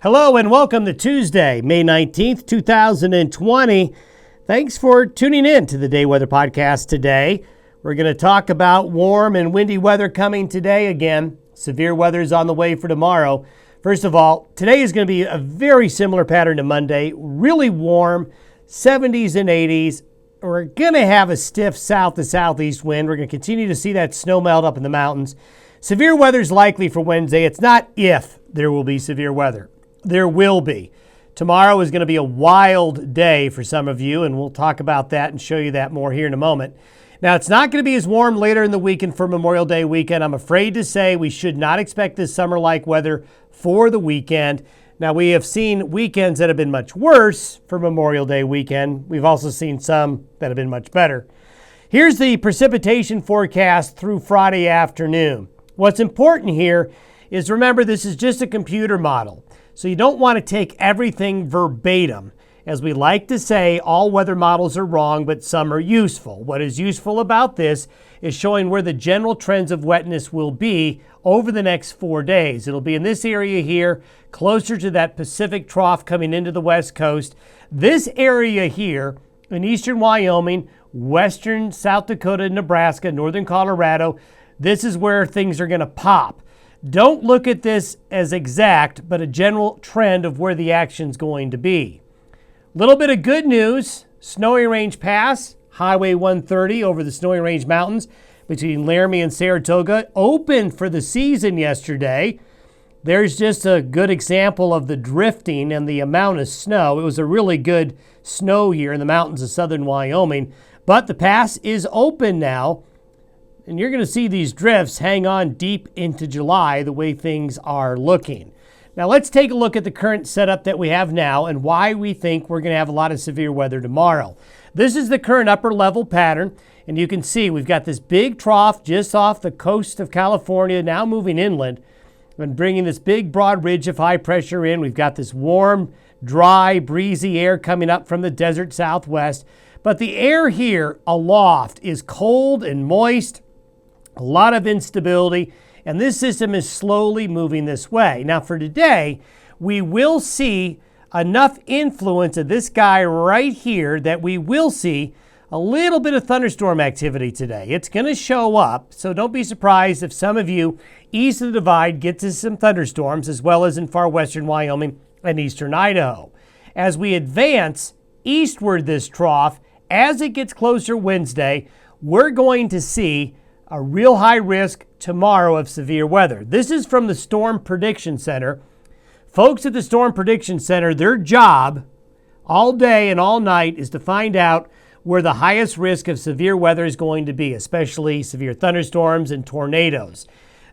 Hello and welcome to Tuesday, May 19th, 2020. Thanks for tuning in to the Day Weather Podcast today. We're going to talk about warm and windy weather coming today again. Severe weather is on the way for tomorrow. First of all, today is going to be a very similar pattern to Monday. Really warm, 70s and 80s. We're going to have a stiff south to southeast wind. We're going to continue to see that snow melt up in the mountains. Severe weather is likely for Wednesday. It's not if there will be severe weather. There will be. Tomorrow is going to be a wild day for some of you, and we'll talk about that and show you that more here in a moment. Now, it's not going to be as warm later in the weekend for Memorial Day weekend. I'm afraid to say we should not expect this summer-like weather for the weekend. Now, we have seen weekends that have been much worse for Memorial Day weekend. We've also seen some that have been much better. Here's the precipitation forecast through Friday afternoon. What's important here is remember this is just a computer model. So you don't want to take everything verbatim. As we like to say, all weather models are wrong, but some are useful. What is useful about this is showing where the general trends of wetness will be over the next 4 days. It'll be in this area here, closer to that Pacific trough coming into the West Coast. This area here in eastern Wyoming, western South Dakota, Nebraska, northern Colorado, this is where things are going to pop. Don't look at this as exact, but a general trend of where the action's going to be. Little bit of good news, Snowy Range Pass, Highway 130 over the Snowy Range Mountains between Laramie and Saratoga, opened for the season yesterday. There's just a good example of the drifting and the amount of snow. It was a really good snow year in the mountains of southern Wyoming, but the pass is open now. And you're going to see these drifts hang on deep into July the way things are looking. Now let's take a look at the current setup that we have now and why we think we're going to have a lot of severe weather tomorrow. This is the current upper level pattern, and you can see we've got this big trough just off the coast of California, now moving inland and bringing this big broad ridge of high pressure in. We've got this warm, dry, breezy air coming up from the desert southwest. But the air here aloft is cold and moist. A lot of instability, and this system is slowly moving this way. Now for today, we will see enough influence of this guy right here that we will see a little bit of thunderstorm activity today. It's going to show up, so don't be surprised if some of you east of the divide get to some thunderstorms, as well as in far western Wyoming and eastern Idaho. As we advance eastward this trough, as it gets closer Wednesday, we're going to see a real high risk tomorrow of severe weather. This is from the Storm Prediction Center. Folks at the Storm Prediction Center, their job all day and all night is to find out where the highest risk of severe weather is going to be, especially severe thunderstorms and tornadoes.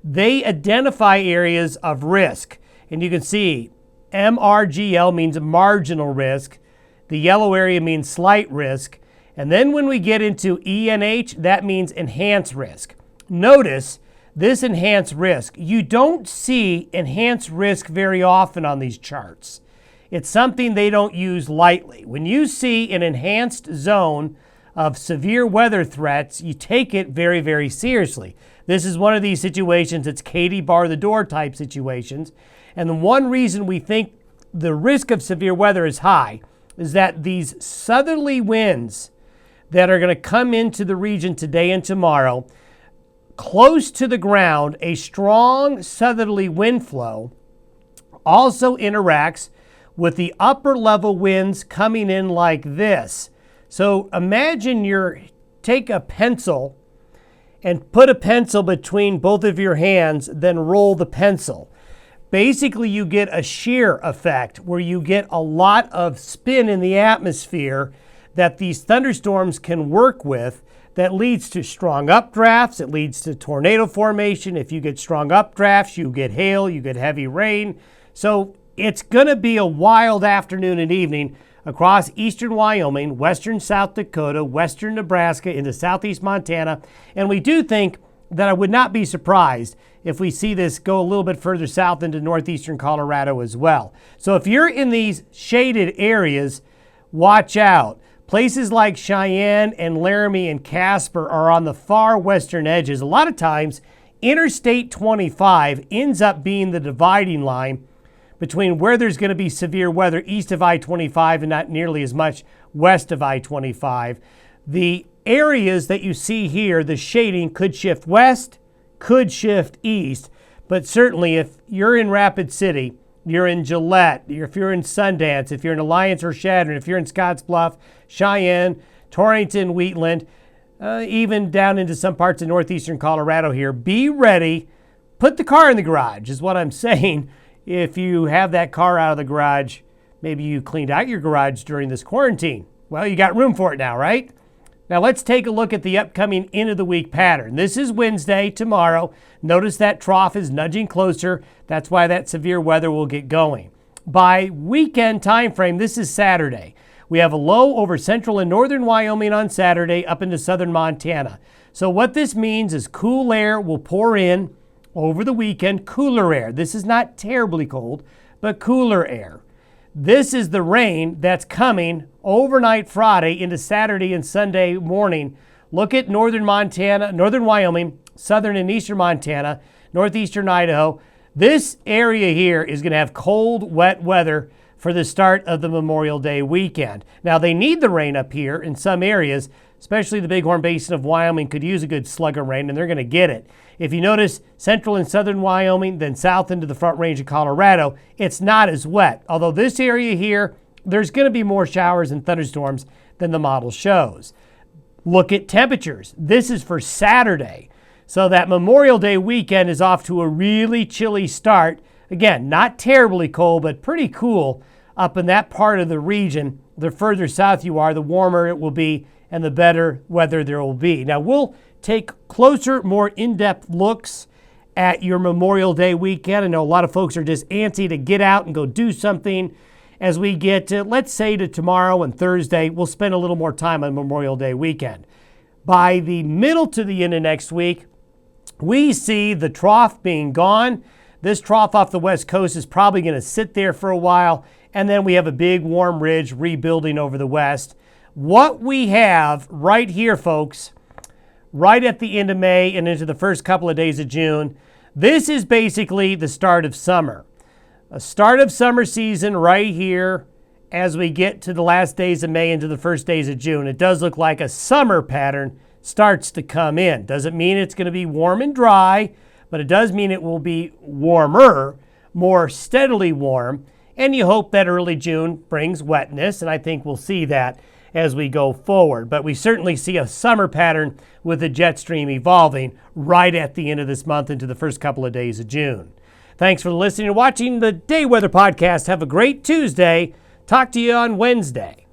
They identify areas of risk, and you can see MRGL means marginal risk. The yellow area means slight risk. And then when we get into ENH, that means enhanced risk. Notice this enhanced risk. You don't see enhanced risk very often on these charts. It's something they don't use lightly. When you see an enhanced zone of severe weather threats, you take it very, very seriously. This is one of these situations, it's Katie bar the door type situations. And the one reason we think the risk of severe weather is high is that these southerly winds that are going to come into the region today and tomorrow, close to the ground, a strong southerly wind flow also interacts with the upper level winds coming in like this. So imagine take a pencil and put a pencil between both of your hands, then roll the pencil. Basically, you get a shear effect where you get a lot of spin in the atmosphere that these thunderstorms can work with that leads to strong updrafts. It leads to tornado formation. If you get strong updrafts, you get hail, you get heavy rain. So it's going to be a wild afternoon and evening across eastern Wyoming, western South Dakota, western Nebraska, into southeast Montana. And we do think that I would not be surprised if we see this go a little bit further south into northeastern Colorado as well. So if you're in these shaded areas, watch out. Places like Cheyenne and Laramie and Casper are on the far western edges. A lot of times, Interstate 25 ends up being the dividing line between where there's going to be severe weather east of I-25 and not nearly as much west of I-25. The areas that you see here, the shading could shift west, could shift east, but certainly if you're in Rapid City, you're in Gillette, if you're in Sundance, if you're in Alliance or Chadron, if you're in Scottsbluff, Cheyenne, Torrington, Wheatland, even down into some parts of northeastern Colorado here, be ready. Put the car in the garage is what I'm saying. If you have that car out of the garage, maybe you cleaned out your garage during this quarantine. Well, you got room for it now, right? Now let's take a look at the upcoming end of the week pattern. This is Wednesday, tomorrow. Notice that trough is nudging closer. That's why that severe weather will get going. By weekend time frame, this is Saturday. We have a low over central and northern Wyoming on Saturday up into southern Montana. So what this means is cool air will pour in over the weekend, cooler air. This is not terribly cold, but cooler air. This is the rain that's coming overnight Friday into Saturday and Sunday morning. Look at northern Montana, northern Wyoming, southern and eastern Montana, northeastern Idaho. This area here is going to have cold, wet weather for the start of the Memorial Day weekend. Now, they need the rain up here in some areas, especially the Bighorn Basin of Wyoming could use a good slug of rain, and they're going to get it. If you notice central and southern Wyoming, then south into the Front Range of Colorado, it's not as wet. Although this area here, there's going to be more showers and thunderstorms than the model shows. Look at temperatures. This is for Saturday. So that Memorial Day weekend is off to a really chilly start. Again, not terribly cold, but pretty cool up in that part of the region. The further south you are, the warmer it will be and the better weather there will be. Now, we'll take closer, more in-depth looks at your Memorial Day weekend. I know a lot of folks are just antsy to get out and go do something. As we get to, let's say, to tomorrow and Thursday, we'll spend a little more time on Memorial Day weekend. By the middle to the end of next week, we see the trough being gone. This trough off the west coast is probably going to sit there for a while, and then we have a big warm ridge rebuilding over the west. What we have right here, folks, right at the end of May and into the first couple of days of June, this is basically the start of summer. A start of summer season right here as we get to the last days of May into the first days of June. It does look like a summer pattern starts to come in. Doesn't mean it's going to be warm and dry, but it does mean it will be warmer, more steadily warm, and you hope that early June brings wetness, and I think we'll see that as we go forward. But we certainly see a summer pattern with the jet stream evolving right at the end of this month into the first couple of days of June. Thanks for listening and watching the Day Weather Podcast. Have a great Tuesday. Talk to you on Wednesday.